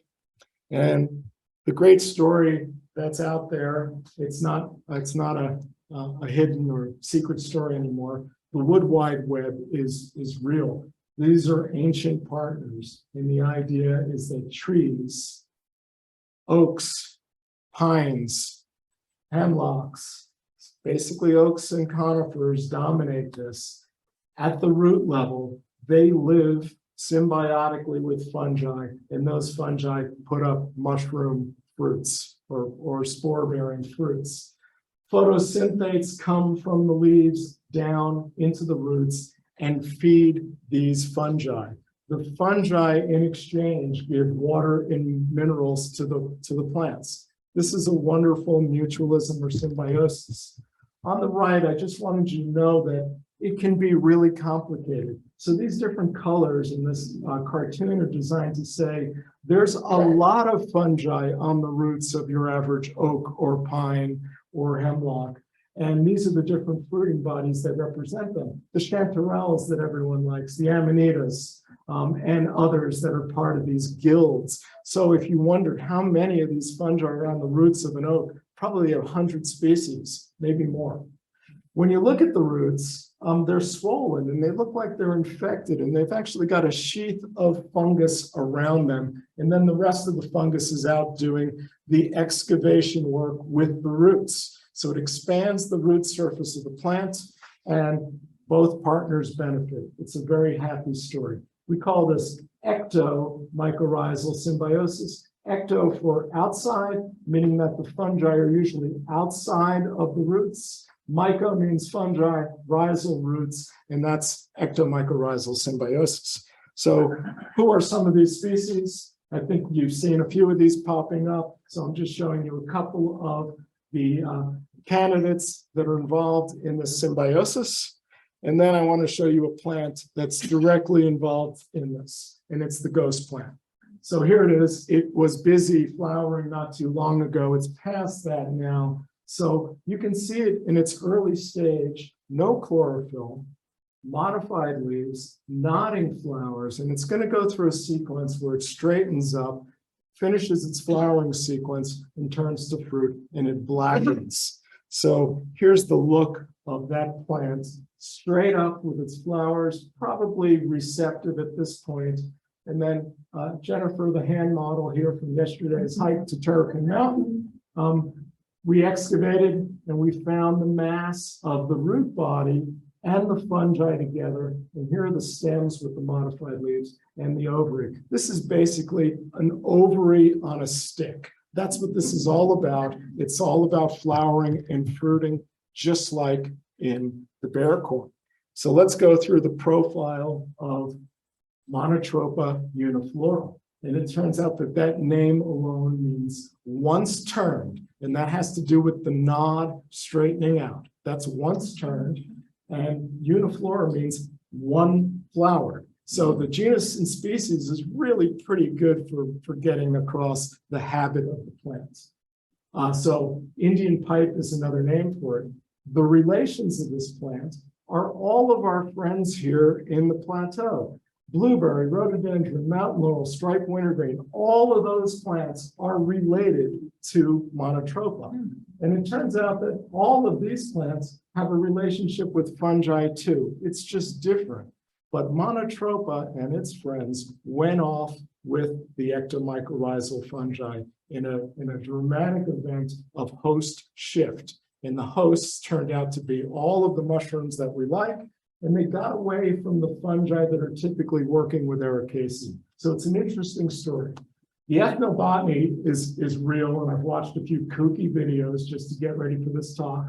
And the great story that's out there, it's not a hidden or secret story anymore. The wood wide web is real. These are ancient partners. And the idea is that trees, oaks, pines, hemlocks, basically oaks and conifers dominate this. At the root level, they live symbiotically with fungi, and those fungi put up mushroom fruits or spore-bearing fruits. Photosynthates come from the leaves down into the roots and feed these fungi. The fungi, in exchange, give water and minerals to the plants. This is a wonderful mutualism or symbiosis. On the right, I just wanted you to know that it can be really complicated. So these different colors in this cartoon are designed to say there's a lot of fungi on the roots of your average oak or pine or hemlock. And these are the different fruiting bodies that represent them. The chanterelles that everyone likes, the amanitas, and others that are part of these guilds. So if you wondered how many of these fungi are on the roots of an oak, probably 100 species, maybe more. When you look at the roots, they're swollen and they look like they're infected, and they've actually got a sheath of fungus around them. And then the rest of the fungus is out doing the excavation work with the roots. So it expands the root surface of the plant and both partners benefit. It's a very happy story. We call this ectomycorrhizal symbiosis. Ecto for outside, meaning that the fungi are usually outside of the roots. Myco means fungi, rhizal roots, and that's ectomycorrhizal symbiosis. So who are some of these species? I think you've seen a few of these popping up. So I'm just showing you a couple of the candidates that are involved in the symbiosis. And then I want to show you a plant that's directly involved in this, and it's the ghost plant. So here it is. It was busy flowering not too long ago. It's past that now. So you can see it in its early stage, no chlorophyll, modified leaves, nodding flowers, and it's going to go through a sequence where it straightens up, finishes its flowering sequence, and turns to fruit, and it blackens. So here's the look of that plant, straight up with its flowers, probably receptive at this point. And then Jennifer, the hand model here from yesterday's hike to Terrapin Mountain, we excavated and we found the mass of the root body and the fungi together. And here are the stems with the modified leaves and the ovary. This is basically an ovary on a stick. That's what this is all about. It's all about flowering and fruiting, just like in the bear corn. So let's go through the profile of Monotropa uniflora. And it turns out that that name alone means once turned, and that has to do with the nod straightening out. That's once turned, and uniflora means one flowered. So the genus and species is really pretty good for getting across the habit of the plants. So Indian pipe is another name for it. The relations of this plant are all of our friends here in the plateau. Blueberry, rhododendron, mountain laurel, striped wintergreen, all of those plants are related to Monotropa. And it turns out that all of these plants have a relationship with fungi too. It's just different. But Monotropa and its friends went off with the ectomycorrhizal fungi in a dramatic event of host shift. And the hosts turned out to be all of the mushrooms that we like, and they got away from the fungi that are typically working with ericaceae. So it's an interesting story. The ethnobotany is real, and I've watched a few kooky videos just to get ready for this talk.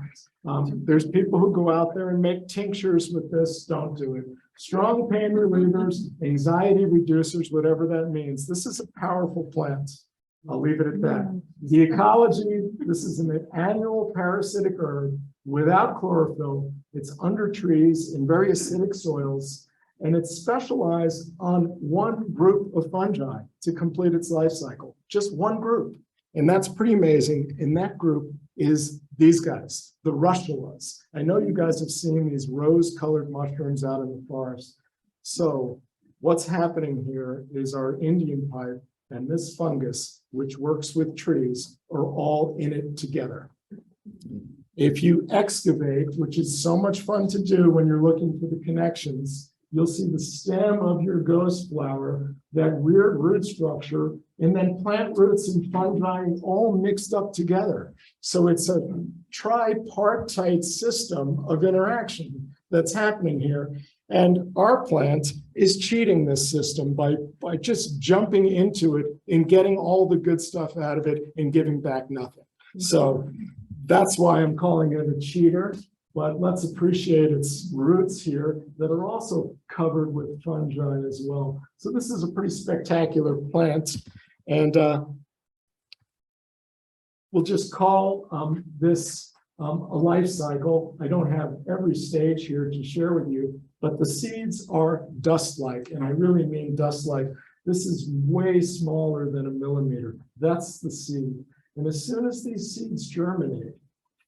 There's people who go out there and make tinctures with this. Don't do it. Strong pain relievers, anxiety reducers, whatever that means. This is a powerful plant. I'll leave it at that. The ecology, this is an annual parasitic herb without chlorophyll. It's under trees in very acidic soils, and it's specialized on one group of fungi to complete its life cycle, just one group. And that's pretty amazing. And that group is these guys, the russulas. I know you guys have seen these rose-colored mushrooms out in the forest. So what's happening here is our Indian pipe and this fungus, which works with trees, are all in it together. If you excavate, which is so much fun to do when you're looking for the connections, you'll see the stem of your ghost flower, that weird root structure, and then plant roots and fungi all mixed up together. So it's a tripartite system of interaction that's happening here. And our plant is cheating this system by just jumping into it and getting all the good stuff out of it and giving back nothing. So that's why I'm calling it a cheater. But let's appreciate its roots here that are also covered with fungi as well. So this is a pretty spectacular plant. And we'll just call this a life cycle. I don't have every stage here to share with you, but the seeds are dust-like, and I really mean dust-like. This is way smaller than a millimeter. That's the seed. And as soon as these seeds germinate,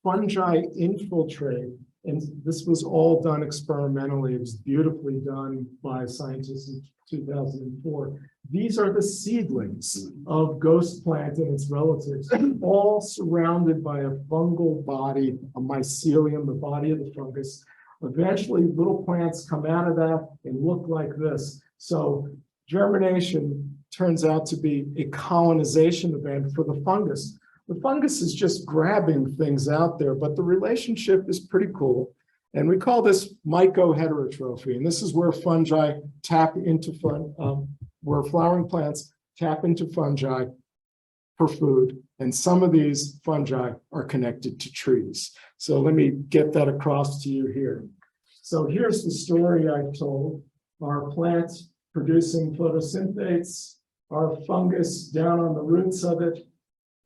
fungi infiltrate, and this was all done experimentally. It was beautifully done by scientists in 2004. These are the seedlings of ghost plant and its relatives, all surrounded by a fungal body, a mycelium, the body of the fungus. Eventually, little plants come out of that and look like this. So germination turns out to be a colonization event for the fungus. The fungus is just grabbing things out there, but the relationship is pretty cool. And we call this mycoheterotrophy. And this is where fungi tap into where flowering plants tap into fungi for food. And some of these fungi are connected to trees. So let me get that across to you here. So here's the story I told. Our plant producing photosynthates, our fungus down on the roots of it,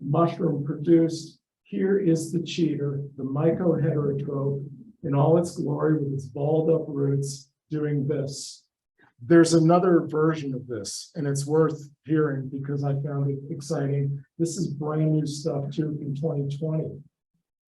mushroom produced. Here is the cheater, the mycoheterotroph, in all its glory with its balled up roots doing this. There's another version of this, and it's worth hearing because I found it exciting. This is brand new stuff too in 2020.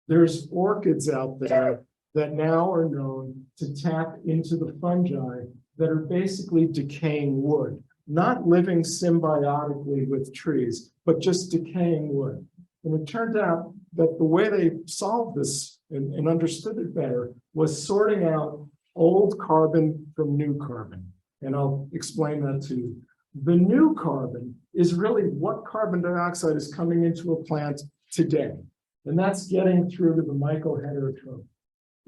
There's orchids out there that now are known to tap into the fungi that are basically decaying wood, not living symbiotically with trees, but just decaying wood. And it turned out that the way they solved this and understood it better was sorting out old carbon from new carbon. And I'll explain that to you. The new carbon is really what carbon dioxide is coming into a plant today. And that's getting through to the mycoheterotroph.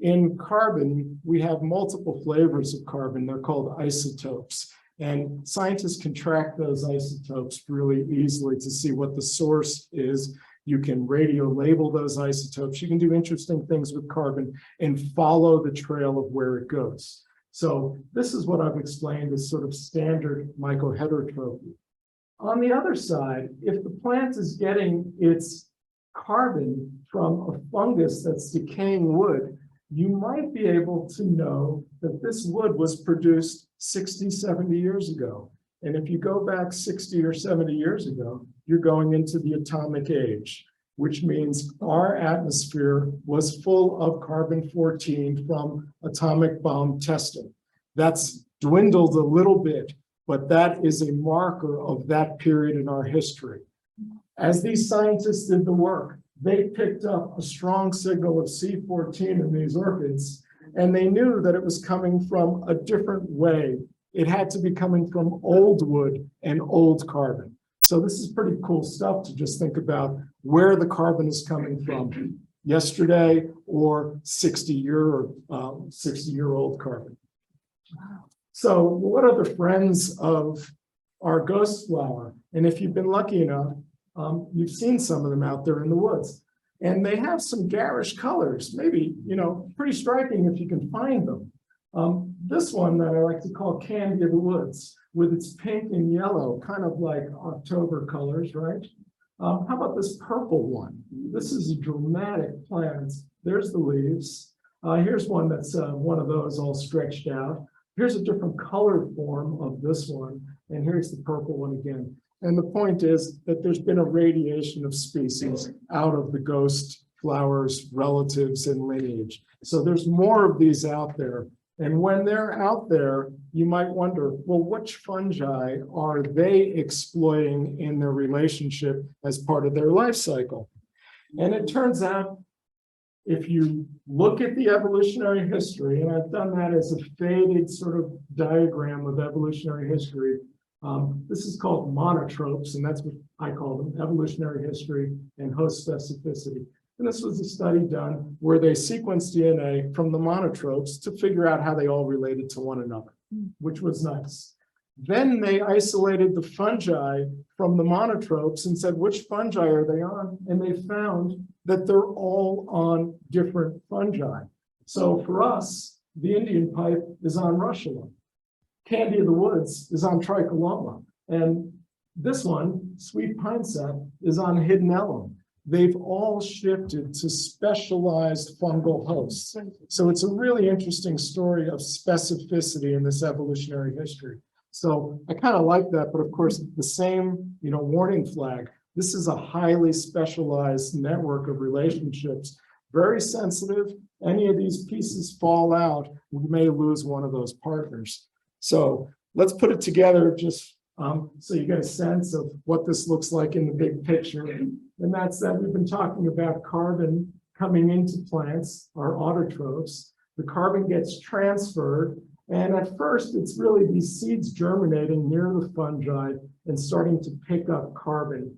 In carbon, we have multiple flavors of carbon. They're called isotopes. And scientists can track those isotopes really easily to see what the source is. You can radio label those isotopes. You can do interesting things with carbon and follow the trail of where it goes. So this is what I've explained as sort of standard mycoheterotrophy. On the other side, if the plant is getting its carbon from a fungus that's decaying wood, you might be able to know that this wood was produced 60, 70 years ago. And if you go back 60 or 70 years ago, you're going into the atomic age, which means our atmosphere was full of carbon-14 from atomic bomb testing. That's dwindled a little bit, but that is a marker of that period in our history. As these scientists did the work, they picked up a strong signal of C14 in these orchids, and they knew that it was coming from a different way. It had to be coming from old wood and old carbon. So this is pretty cool stuff to just think about where the carbon is coming from, yesterday or 60-year-old carbon. So what are the friends of our ghost flower? And if you've been lucky enough, you've seen some of them out there in the woods. And they have some garish colors, maybe, pretty striking if you can find them. This one that I like to call Candy of the Woods, with its pink and yellow, kind of like October colors, right? How about this purple one? This is a dramatic plant. There's the leaves. Here's one that's one of those all stretched out. Here's a different color form of this one. And here's the purple one again. And the point is that there's been a radiation of species out of the ghost flowers, relatives, and lineage. So there's more of these out there. And when they're out there, you might wonder, well, which fungi are they exploiting in their relationship as part of their life cycle? And it turns out, if you look at the evolutionary history, and I've done that as a faded sort of diagram of evolutionary history, this is called monotropes, and that's what I call them, evolutionary history and host specificity. And this was a study done where they sequenced DNA from the monotropes to figure out how they all related to one another, which was nice. Then they isolated the fungi from the monotropes and said, which fungi are they on? And they found that they're all on different fungi. So for us, the Indian pipe is on Russulum. Candy of the Woods is on Tricoloma. And this one, Sweet Pine Sap, is on Hiddenellum. They've all shifted to specialized fungal hosts. So it's a really interesting story of specificity in this evolutionary history. So I kind of like that, but of course, the same, warning flag. This is a highly specialized network of relationships, very sensitive. Any of these pieces fall out, we may lose one of those partners. So let's put it together just so you get a sense of what this looks like in the big picture. And that's that we've been talking about carbon coming into plants, our autotrophs. The carbon gets transferred. And at first, it's really these seeds germinating near the fungi and starting to pick up carbon.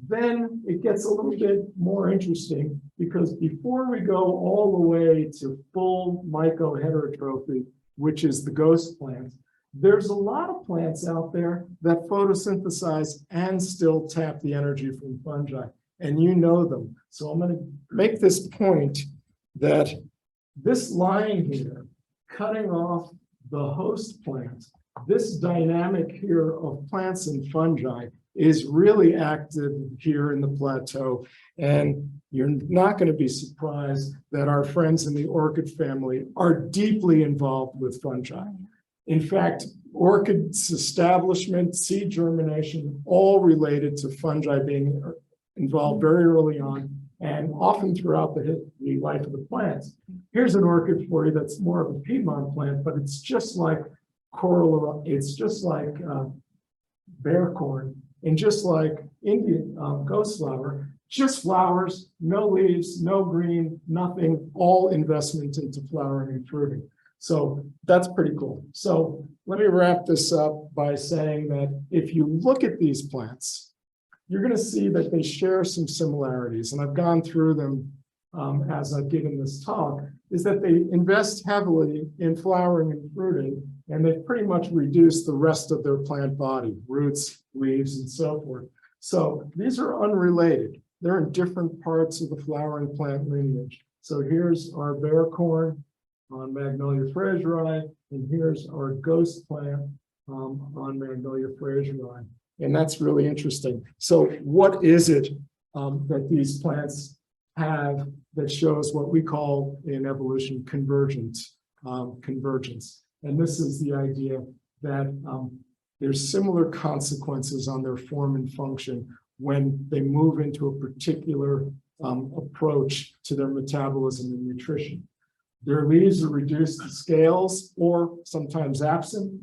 Then it gets a little bit more interesting because before we go all the way to full mycoheterotrophy, which is the ghost plant, there's a lot of plants out there that photosynthesize and still tap the energy from fungi, and you know them. So I'm going to make this point that this line here, cutting off the host plant, this dynamic here of plants and fungi is really active here in the plateau. And you're not going to be surprised that our friends in the orchid family are deeply involved with fungi. In fact, orchids establishment, seed germination, all related to fungi being involved very early on and often throughout the life of the plants. Here's an orchid for you that's more of a Piedmont plant, but it's just like coral, it's just like bear corn, and just like Indian ghost flower, just flowers, no leaves, no green, nothing, all investment into flowering and fruiting. So that's pretty cool. So let me wrap this up by saying that if you look at these plants, you're going to see that they share some similarities, and I've gone through them as I've given this talk, is that they invest heavily in flowering and fruiting, and they've pretty much reduced the rest of their plant body, roots, leaves, and so forth. So these are unrelated. They're in different parts of the flowering plant lineage. So here's our bear corn on Magnolia fraseri, and here's our ghost plant on Magnolia fraseri. And that's really interesting. So what is it that these plants have that shows what we call in evolution convergence? And this is the idea that there's similar consequences on their form and function when they move into a particular approach to their metabolism and nutrition. Their leaves are reduced to scales or sometimes absent.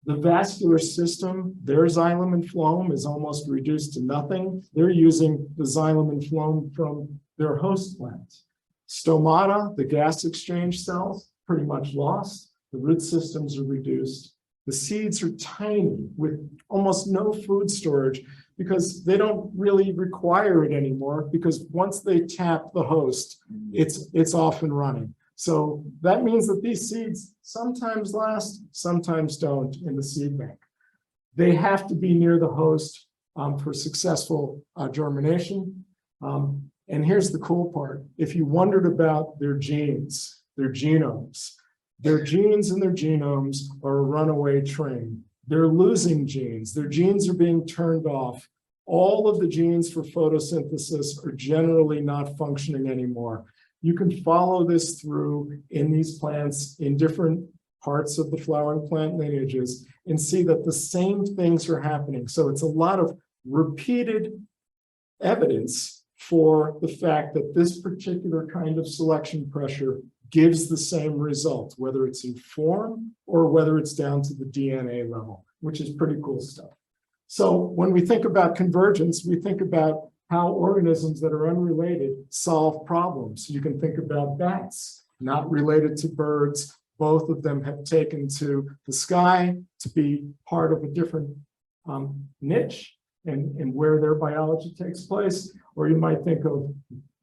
The vascular system, their xylem and phloem is almost reduced to nothing. They're using the xylem and phloem from their host plant. Stomata, the gas exchange cells, pretty much lost. The root systems are reduced. The seeds are tiny with almost no food storage because they don't really require it anymore, because once they tap the host, it's off and running. So that means that these seeds sometimes last, sometimes don't in the seed bank. They have to be near the host for successful germination. And here's the cool part. If you wondered about their genes, their genomes, their genes and their genomes are a runaway train. They're losing genes. Their genes are being turned off. All of the genes for photosynthesis are generally not functioning anymore. You can follow this through in these plants in different parts of the flowering plant lineages and see that the same things are happening. So it's a lot of repeated evidence for the fact that this particular kind of selection pressure gives the same result, whether it's in form or whether it's down to the DNA level, which is pretty cool stuff. So when we think about convergence, we think about how organisms that are unrelated solve problems. You can think about bats, not related to birds. Both of them have taken to the sky to be part of a different niche and where their biology takes place. Or you might think of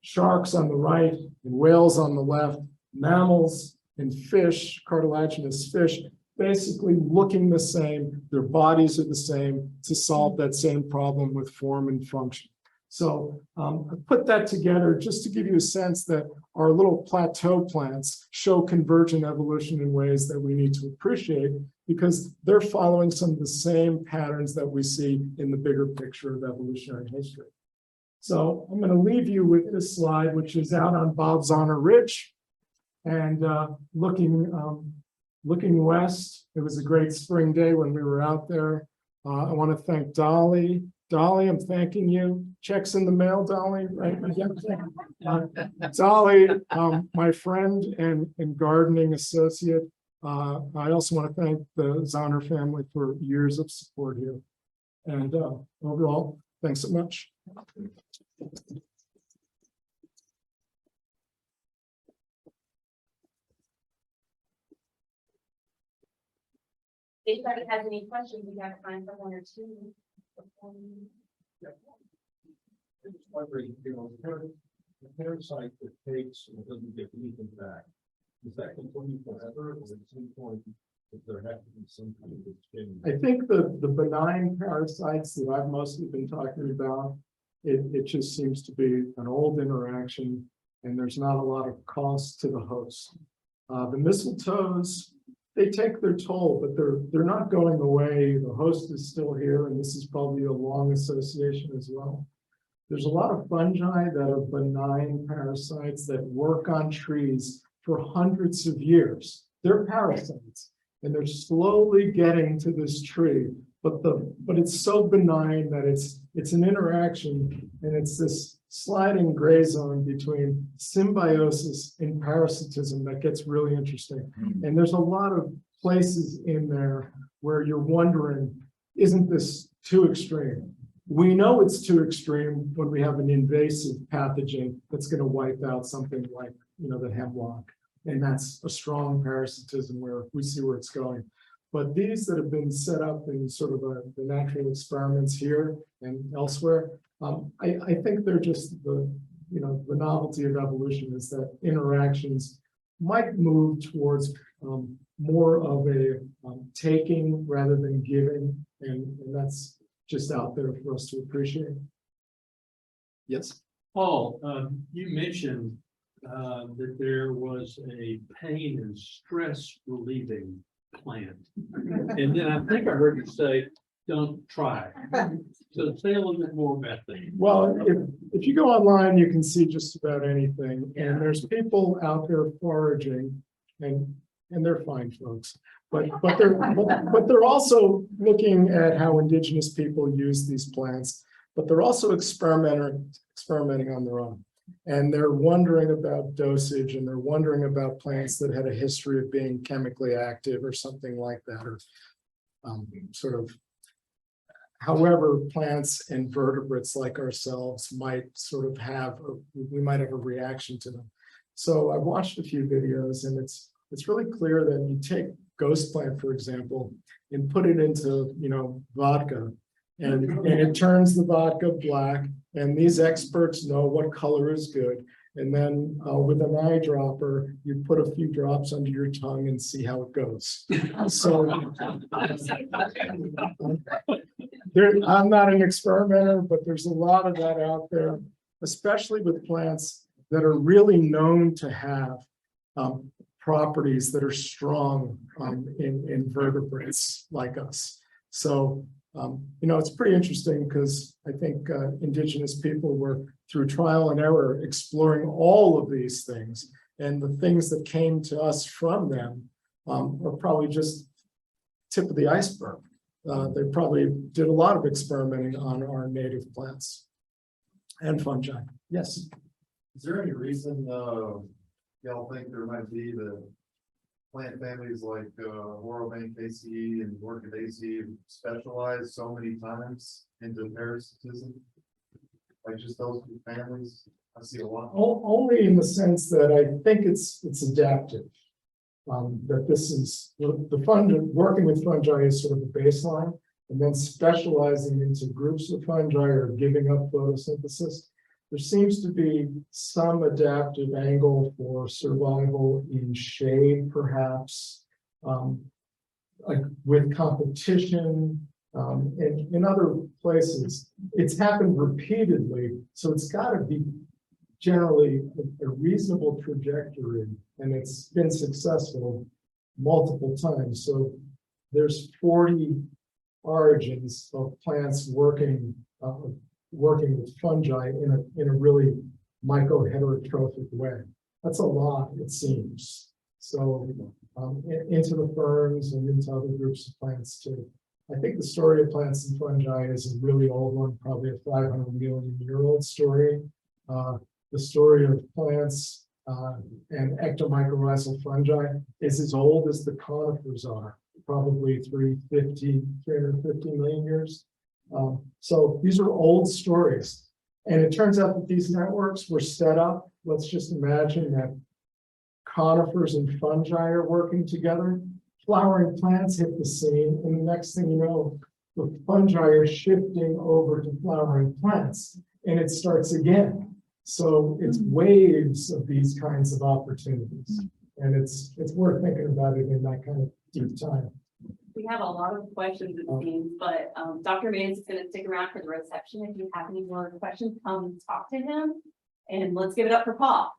sharks on the right and whales on the left, mammals and fish, cartilaginous fish, basically looking the same. Their bodies are the same to solve that same problem with form and function. So I put that together just to give you a sense that our little plateau plants show convergent evolution in ways that we need to appreciate, because they're following some of the same patterns that we see in the bigger picture of evolutionary history. So I'm going to leave you with this slide, which is out on Bob Zahner Ridge. And looking west, it was a great spring day when we were out there. I want to thank Dolly. Dolly, I'm thanking you. Checks in the mail, Dolly, right? Dolly, my friend and gardening associate. I also want to thank the Zahner family for years of support here. And overall, thanks so much. If anybody has any questions, we have time for one or two. I'm just wondering, the parasite that takes and doesn't get anything back, does that continue forever, or at some point, if there have to be some kind of exchange? I think the benign parasites that I've mostly been talking about, it just seems to be an old interaction, and there's not a lot of cost to the host. The mistletoes, they take their toll, but they're not going away. The host is still here, and this is probably a long association as well. There's a lot of fungi that are benign parasites that work on trees for hundreds of years. They're parasites, and they're slowly getting to this tree, but it's so benign that it's an interaction, and it's this sliding gray zone between symbiosis and parasitism that gets really interesting. And there's a lot of places in there where you're wondering, isn't this too extreme? We know it's too extreme when we have an invasive pathogen that's going to wipe out something like, the hemlock. And that's a strong parasitism where we see where it's going. But these that have been set up in sort of the natural experiments here and elsewhere, I think they're just the novelty of evolution is that interactions might move towards more of a taking rather than giving, and that's just out there for us to appreciate. Yes. Paul, you mentioned that there was a pain and stress relieving plant. And then I think I heard you say, don't try. So say a little bit more about that. Well, if you go online, you can see just about anything, and there's people out there foraging, and they're fine folks. But they're also looking at how indigenous people use these plants, but they're also experimenting on their own. And they're wondering about dosage, and they're wondering about plants that had a history of being chemically active or something like that, or sort of however plants and vertebrates like ourselves might sort of have, we might have a reaction to them. So I've watched a few videos, and it's really clear that you take ghost plant, for example, and put it into, vodka, and it turns the vodka black, and these experts know what color is good. And then with an eyedropper, you put a few drops under your tongue and see how it goes. So I'm not an experimenter, but there's a lot of that out there, especially with plants that are really known to have properties that are strong in vertebrates like us. So, it's pretty interesting because I think indigenous people were through trial and error exploring all of these things, and the things that came to us from them are probably just tip of the iceberg. They probably did a lot of experimenting on our native plants and fungi. Yes. Is there any reason y'all think there might be the plant families like Orobanchaceae and Orchidaceae specialize so many times into parasitism? Like just those two families? I see a lot. Only in the sense that I think it's adaptive. That this is the fungi, working with fungi is sort of the baseline, and then specializing into groups of fungi or giving up photosynthesis. There seems to be some adaptive angle for survival in shade, perhaps, like with competition, and in other places. It's happened repeatedly, so it's got to be generally a reasonable trajectory, and it's been successful multiple times. So there's 40 origins of plants working with fungi in a really mycoheterotrophic way. That's a lot, it seems. So into the ferns and into other groups of plants too. I think the story of plants and fungi is a really old one, probably a 500 million year old story. The story of plants and ectomycorrhizal fungi is as old as the conifers are, probably 350 million years. So these are old stories. And it turns out that these networks were set up. Let's just imagine that conifers and fungi are working together. Flowering plants hit the scene, and the next thing you know, the fungi are shifting over to flowering plants. and it starts again. So it's waves of these kinds of opportunities. And it's worth thinking about it in that kind of deep time. We have a lot of questions, it seems, but Dr. Manos is gonna stick around for the reception. If you have any more questions, come talk to him. And let's give it up for Paul.